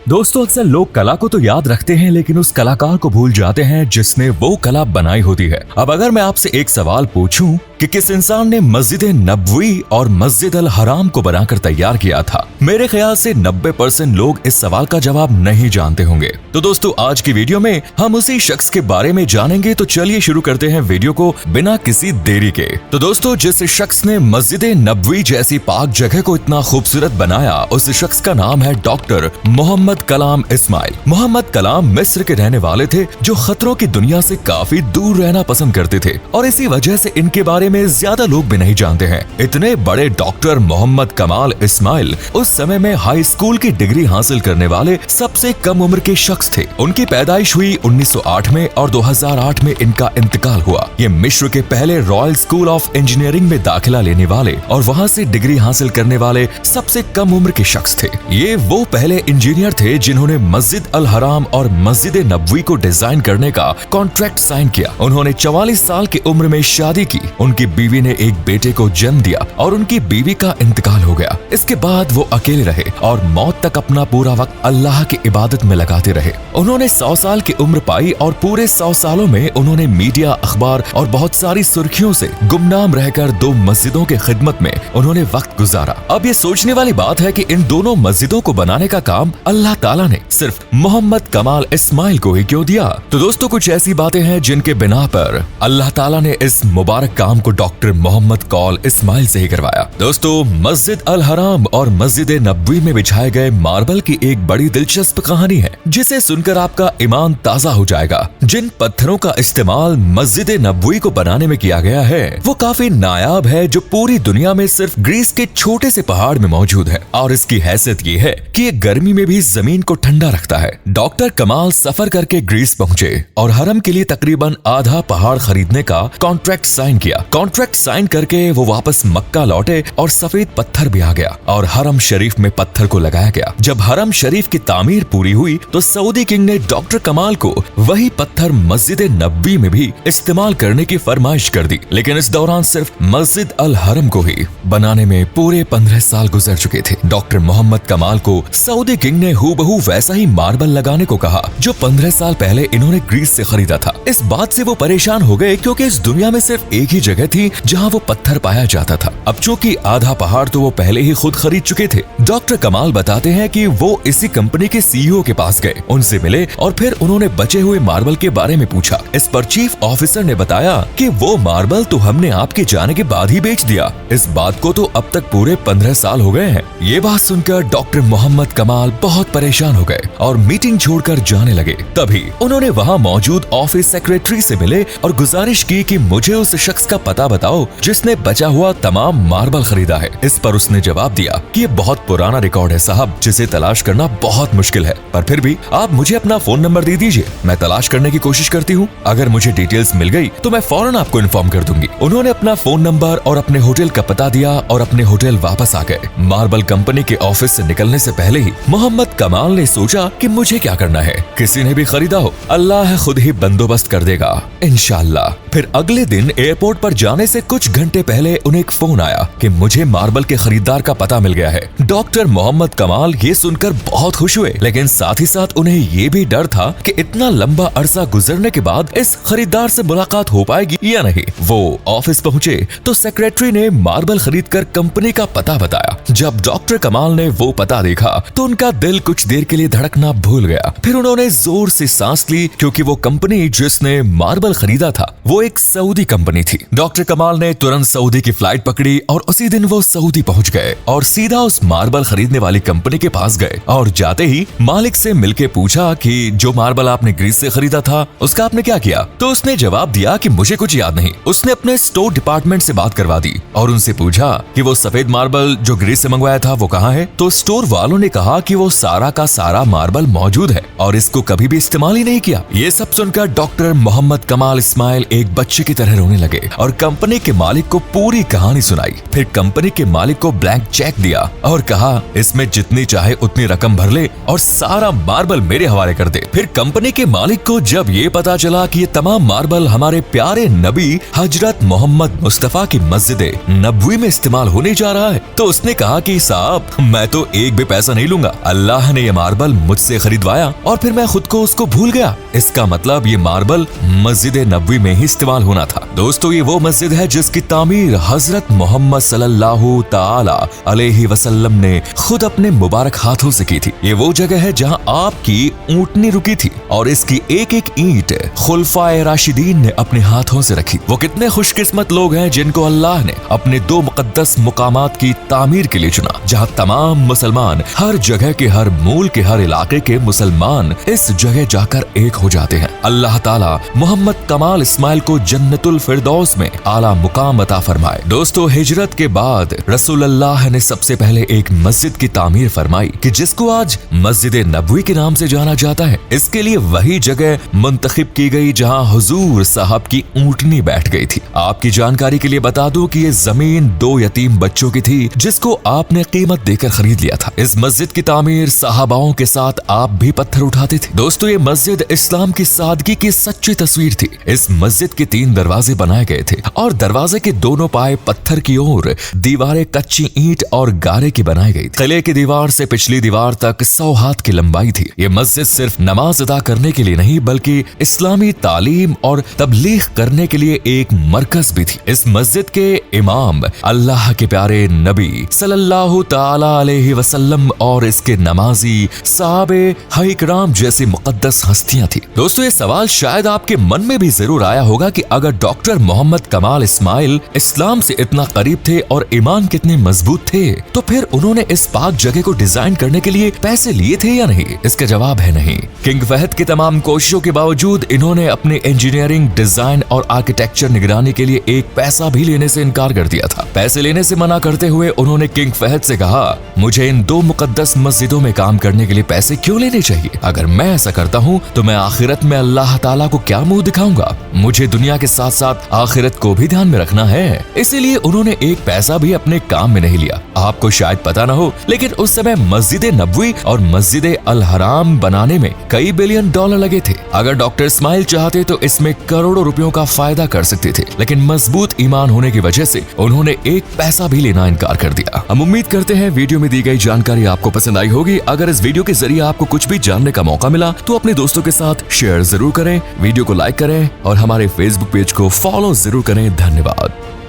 दोस्तों, अक्सर लोग कला को तो याद रखते हैं लेकिन उस कलाकार को भूल जाते हैं जिसने वो कला बनाई होती है। अब अगर मैं आपसे एक सवाल पूछूं कि किस इंसान ने मस्जिद नबवी और मस्जिद अल हराम को बनाकर तैयार किया था, मेरे ख्याल से 90% लोग इस सवाल का जवाब नहीं जानते होंगे। तो दोस्तों, आज की वीडियो में हम उसी शख्स के बारे में जानेंगे। तो चलिए शुरू करते हैं वीडियो को बिना किसी देरी के। तो दोस्तों, जिस शख्स ने मस्जिद नबवी जैसी पाक जगह को इतना खूबसूरत बनाया, उस शख्स का नाम है डॉक्टर मोहम्मद कलाम इस्माइल। मोहम्मद कलाम मिस्र के रहने वाले थे जो खतरों की दुनिया से काफी दूर रहना पसंद करते थे और इसी वजह से इनके बारे में ज्यादा लोग भी नहीं जानते हैं। इतने बड़े डॉक्टर मोहम्मद कमाल इस्माइल उस समय में हाई स्कूल की डिग्री हासिल करने वाले सबसे कम उम्र के शख्स थे। उनकी पैदाइश हुई 1908 में और 2008 में इनका इंतकाल हुआ। ये मिस्र के पहले रॉयल स्कूल ऑफ इंजीनियरिंग में दाखिला लेने वाले और वहाँ से डिग्री हासिल करने वाले सबसे कम उम्र के शख्स थे। ये वो पहले इंजीनियर थे जिन्होंने मस्जिद अल हराम और मस्जिद नबवी को डिजाइन करने का कॉन्ट्रैक्ट साइन किया। उन्होंने 44 साल की उम्र में शादी की। उनकी बीवी ने एक बेटे को जन्म दिया और उनकी बीवी का इंतकाल हो गया। इसके बाद वो अकेले रहे और मौत तक अपना पूरा वक्त अल्लाह की इबादत में लगाते रहे। उन्होंने 100 साल की उम्र पाई और पूरे 100 सालों में उन्होंने मीडिया, अखबार और बहुत सारी सुर्खियों से गुमनाम रहकर 2 मस्जिदों के खिदमत में उन्होंने वक्त गुजारा। अब ये सोचने वाली बात है कि इन दोनों मस्जिदों को बनाने का काम अल्लाह ताला ने सिर्फ मोहम्मद कमाल इस्माइल को ही क्यों दिया? तो दोस्तों, कुछ ऐसी बातें हैं जिनके बिना पर अल्लाह ताला ने इस मुबारक काम को डॉक्टर मोहम्मद कौल इस्माइल से ही करवाया। दोस्तों, मस्जिद अल हराम और मस्जिद नबवी में बिछाए गए मार्बल की एक बड़ी दिलचस्प कहानी है जिसे सुनकर आपका ईमान ताजा हो जाएगा। जिन पत्थरों का इस्तेमाल मस्जिद नबवी को बनाने में किया गया है वो काफी नायाब है, जो पूरी दुनिया में सिर्फ ग्रीस के छोटे से पहाड़ में मौजूद है और इसकी हैसियत ये है कि ये गर्मी में भी जमीन को ठंडा रखता है। डॉक्टर कमाल सफर करके ग्रीस पहुंचे और हरम के लिए तकरीबन आधा पहाड़ खरीदने का कॉन्ट्रैक्ट साइन किया। कॉन्ट्रैक्ट साइन करके वो वापस मक्का लौटे और सफेद पत्थर भी आ गया और हरम शरीफ में पत्थर को लगाया गया। जब हरम शरीफ की तामीर पूरी हुई तो सऊदी किंग ने डॉक्टर कमाल को वही पत्थर मस्जिद नबवी में भी इस्तेमाल करने की फरमाइश कर दी, लेकिन इस दौरान सिर्फ मस्जिद अल हरम को ही बनाने में पूरे 15 साल गुजर चुके थे। डॉक्टर मोहम्मद कमाल को सऊदी किंग ने हूबहू वैसा ही मार्बल लगाने को कहा जो 15 साल पहले इन्होंने ग्रीस से खरीदा था। इस बात से वो परेशान हो गए क्योंकि इस दुनिया में सिर्फ एक ही जगह थी जहां वो पत्थर पाया जाता था। अब चूंकि आधा पहाड़ तो वो पहले ही खुद खरीद चुके थे। डॉक्टर कमाल बताते हैं कि वो इसी कंपनी के सीईओ के पास गए, उनसे मिले और फिर उन्होंने बचे हुए मार्बल के बारे में पूछा। इस पर चीफ ऑफिसर ने बताया कि वो मार्बल तो हमने आपके जाने के बाद ही बेच दिया। इस बात को तो अब तक पूरे 15 साल हो गए हैं। ये बात सुनकर डॉक्टर मोहम्मद कमाल बहुत परेशान हो गए और मीटिंग छोड़कर जाने लगे। तभी उन्होंने वहां मौजूद ऑफिस सेक्रेटरी से मिले और गुजारिश की कि मुझे उस शख्स का पता बताओ जिसने बचा हुआ तमाम मार्बल खरीदा है। इस पर उसने जवाब दिया कि ये बहुत पुराना रिकॉर्ड है साहब, जिसे तलाश करना बहुत मुश्किल है, पर फिर भी आप मुझे अपना फोन नंबर दे दीजिए, मैं तलाश करने की कोशिश करती हूँ। अगर मुझे डिटेल्स मिल गई तो मैं फौरन आपको इन्फॉर्म कर दूंगी। उन्होंने अपना फोन नंबर और अपने होटल का पता दिया और अपने होटल वापस आ गए। मार्बल कंपनी के ऑफिस से निकलने से पहले ही मोहम्मद कमाल ने सोचा कि मुझे क्या करना है, किसी ने भी खरीदा हो, अल्लाह खुद ही बंदोबस्त कर देगा इंशाअल्लाह। फिर अगले दिन एयरपोर्ट पर जाने से कुछ घंटे पहले उन्हें एक फोन आया कि मुझे मार्बल के खरीदार का पता मिल गया है। डॉक्टर मोहम्मद कमाल ये सुनकर बहुत खुश हुए, लेकिन साथ ही साथ उन्हें ये भी डर था कि इतना लंबा अरसा गुजरने के बाद इस खरीदार से मुलाकात हो पाएगी या नहीं। वो ऑफिस पहुंचे तो सेक्रेटरी ने मार्बल खरीदकर कंपनी का पता बताया। जब डॉक्टर कमाल ने वो पता देखा तो उनका दिल कुछ देर के लिए धड़कना भूल गया। फिर उन्होंने जोर से सांस ली क्योंकि वो कंपनी जिसने मार्बल खरीदा था वो एक सऊदी कंपनी थी। डॉक्टर कमाल ने तुरंत सऊदी की फ्लाइट पकड़ी और उसी दिन वो सऊदी पहुंच गए और सीधा उस मार्बल खरीदने वाली कंपनी के पास गए और जाते ही मालिक से मिलके पूछा कि जो मार्बल आपने ग्रीस से खरीदा था उसका आपने क्या किया? तो उसने जवाब दिया कि मुझे कुछ याद नहीं। उसने अपने स्टोर डिपार्टमेंट से बात करवा दी और उनसे पूछा कि वो सफेद मार्बल जो ग्रीस से मंगवाया था वो कहाँ है? तो स्टोर वालों ने कहा कि वो सारा का सारा मार्बल मौजूद है और इसको कभी भी इस्तेमाल ही नहीं किया। ये सब सुनकर डॉक्टर मोहम्मद कमाल इस्माइल एक बच्चे की तरह रोने लगे और कंपनी के मालिक को पूरी कहानी सुनाई। फिर कंपनी के मालिक को ब्लैंक चेक दिया और कहा इसमें जितनी चाहे उतनी रकम भर ले और सारा मार्बल मेरे हवाले कर दे। फिर कंपनी के मालिक को जब ये पता चला कि ये तमाम मार्बल हमारे प्यारे नबी हजरत मोहम्मद मुस्तफा की मस्जिद नबवी में इस्तेमाल होने जा रहा है, तो उसने कहा कि साहब मैं तो एक भी पैसा नहीं लूंगा, अल्लाह ने ये मार्बल मुझसे खरीदवाया और फिर मैं खुद को उसको भूल गया। इसका मतलब ये मार्बल मस्जिद नबवी में ही इस्तेमाल होना था। दोस्तों ये वो मस्जिद है जिसकी तामीर हजरत मोहम्मद सल्लल्लाहु ताला अलैहि वसल्लम ने खुद अपने मुबारक हाथों से की थी। ये वो जगह है जहां आपकी ऊंटनी रुकी थी और इसकी एक एक ईंट खुलफाए राशिदीन ने अपने हाथों से रखी। वो कितने खुशकिस्मत लोग हैं जिनको अल्लाह ने अपने दो मुकद्दस मुकामात की तामीर के लिए चुना, जहां तमाम मुसलमान हर जगह के हर मूल के हर इलाके के मुसलमान इस जगह जाकर एक हो जाते हैं। अल्लाह ताला मोहम्मद कमाल इस्माइल को जन्नतुल फिरदौस में आला मुकाम अता फरमाए। दोस्तों हिजरत के बाद रसूल अल्लाह ने सबसे पहले एक मस्जिद की तामीर फरमाई कि जिसको आज मस्जिद नबवी के नाम से जाना जाता है। इसके लिए वही जगह मुंतखब की गई जहां हुजूर साहब की ऊंटनी बैठ गई थी। आपकी जानकारी के लिए बता दूं कि ये जमीन दो यतीम बच्चों की थी जिसको आपने कीमत देकर खरीद लिया था। इस मस्जिद की तामीर सहाबाओं के साथ आप भी पत्थर उठाते थे। दोस्तों ये मस्जिद इस्लाम की सादगी की सच्ची तस्वीर थी। इस मस्जिद के 3 दरवाजे बनाए गए थे और दरवाजे के दोनों पाए पत्थर की ओर दीवारें कच्ची ईंट और गारे की बनाई गई थी। किले की दीवार से पिछली दीवार तक 100 हाथ की लंबाई थी। ये मस्जिद सिर्फ नमाज अदा करने के लिए नहीं बल्कि इस्लामी तालीम और तबलीग करने के लिए एक मरकज भी थी। इस मस्जिद के इमाम अल्लाह के प्यारे नबी सल्लल्लाहु ताला अलैहि वसल्लम और इसके नमाजी साहबे हईकराम जैसी मुकद्दस हस्तियां थी। दोस्तों ये सवाल शायद आपके मन में भी जरूर आया होगा कि अगर डॉक्टर मोहम्मद कमाल इस्माइल इस्लाम से इतना करीब थे और ईमान कितने मजबूत थे तो फिर उन्होंने इस पाक जगह को डिजाइन करने के लिए पैसे लिए थे या नहीं? इसका जवाब है नहीं। किंग फहद की तमाम कोशिशों के बावजूद इन्होंने अपने इंजीनियरिंग डिजाइन और आर्किटेक्चर निगरानी के लिए एक पैसा भी लेने से इनकार कर दिया था। पैसे लेने से मना करते हुए उन्होंने किंग फहद से कहा मुझे इन 2 मुकद्दस मस्जिदों में काम करने के लिए पैसे क्यों लेने चाहिए? अगर मैं ऐसा करता हूँ तो मैं आखिरत में अल्लाह ताला को क्या मुंह दिखाऊंगा? मुझे दुनिया के साथ साथ आखिरत को भी ध्यान में रखना है। इसीलिए उन्होंने एक पैसा भी अपने काम में नहीं लिया। आपको शायद पता न हो लेकिन उस समय मस्जिद नबवी और मस्जिद अल हराम बनाने में कई बिलियन डॉलर लगे थे। अगर डॉक्टर इस्माइल चाहते तो इसमें करोड़ों रुपयों का फायदा कर सकते थे, लेकिन मजबूत ईमान होने की वजह से उन्होंने एक पैसा भी लेना इनकार कर दिया। हम उम्मीद करते हैं वीडियो में दी गई जानकारी आपको पसंद आई होगी। अगर इस वीडियो के जरिए आपको कुछ भी जानने का मौका मिला तो अपने दोस्तों के साथ शेयर जरूर करें, वीडियो को लाइक करें और हमारे फेसबुक पेज को फॉलो जरूर करें। धन्यवाद।